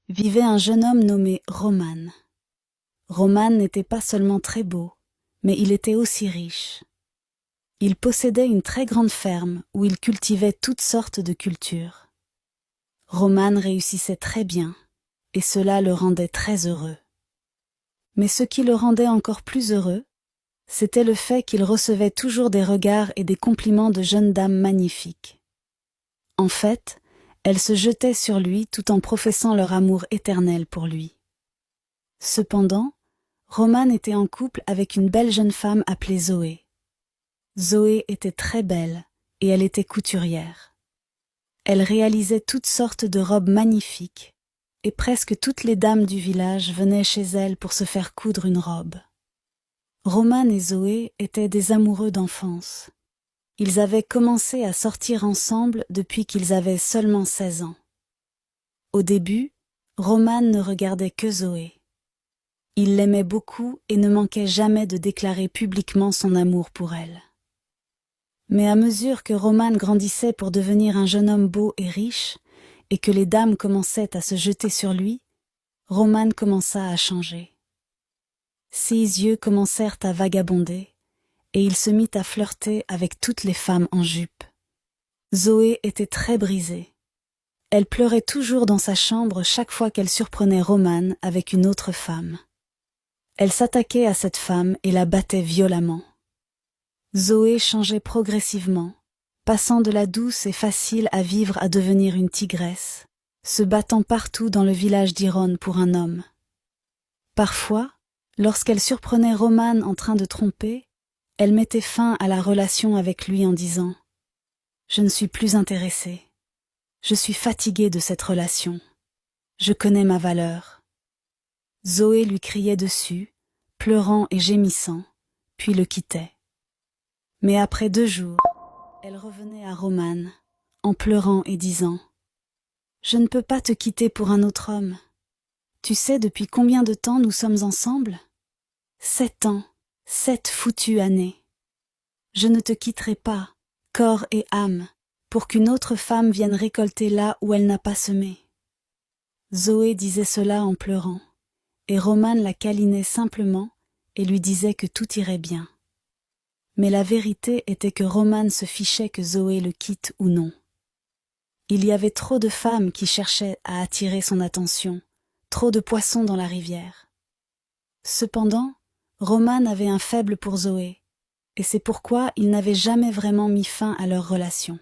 vivait un jeune homme nommé Roman. Roman n'était pas seulement très beau, mais il était aussi riche. Il possédait une très grande ferme où il cultivait toutes sortes de cultures. Roman réussissait très bien, et cela le rendait très heureux. Mais ce qui le rendait encore plus heureux, c'était le fait qu'il recevait toujours des regards et des compliments de jeunes dames magnifiques. En fait, elles se jetaient sur lui tout en professant leur amour éternel pour lui. Cependant, Roman était en couple avec une belle jeune femme appelée Zoé. Zoé était très belle et elle était couturière. Elle réalisait toutes sortes de robes magnifiques et presque toutes les dames du village venaient chez elle pour se faire coudre une robe. Roman et Zoé étaient des amoureux d'enfance. Ils avaient commencé à sortir ensemble depuis qu'ils avaient seulement 16 ans. Au début, Roman ne regardait que Zoé. Il l'aimait beaucoup et ne manquait jamais de déclarer publiquement son amour pour elle. Mais à mesure que Roman grandissait pour devenir un jeune homme beau et riche, et que les dames commençaient à se jeter sur lui, Roman commença à changer. Ses yeux commencèrent à vagabonder, et il se mit à flirter avec toutes les femmes en jupe. Zoé était très brisée. Elle pleurait toujours dans sa chambre chaque fois qu'elle surprenait Roman avec une autre femme. Elle s'attaquait à cette femme et la battait violemment. Zoé changeait progressivement, passant de la douce et facile à vivre à devenir une tigresse, se battant partout dans le village d'Iron pour un homme. Parfois, lorsqu'elle surprenait Roman en train de tromper, elle mettait fin à la relation avec lui en disant « Je ne suis plus intéressée. Je suis fatiguée de cette relation. Je connais ma valeur. » Zoé lui criait dessus, pleurant et gémissant, puis le quittait. Mais après 2 jours, elle revenait à Roman, en pleurant et disant « Je ne peux pas te quitter pour un autre homme. Tu sais depuis combien de temps nous sommes ensemble ? 7 ans, 7 foutues années. Je ne te quitterai pas, corps et âme, pour qu'une autre femme vienne récolter là où elle n'a pas semé. » Zoé disait cela en pleurant, et Roman la câlinait simplement et lui disait que tout irait bien. Mais la vérité était que Roman se fichait que Zoé le quitte ou non. Il y avait trop de femmes qui cherchaient à attirer son attention, trop de poissons dans la rivière. Cependant, Roman avait un faible pour Zoé, et c'est pourquoi il n'avait jamais vraiment mis fin à leur relation.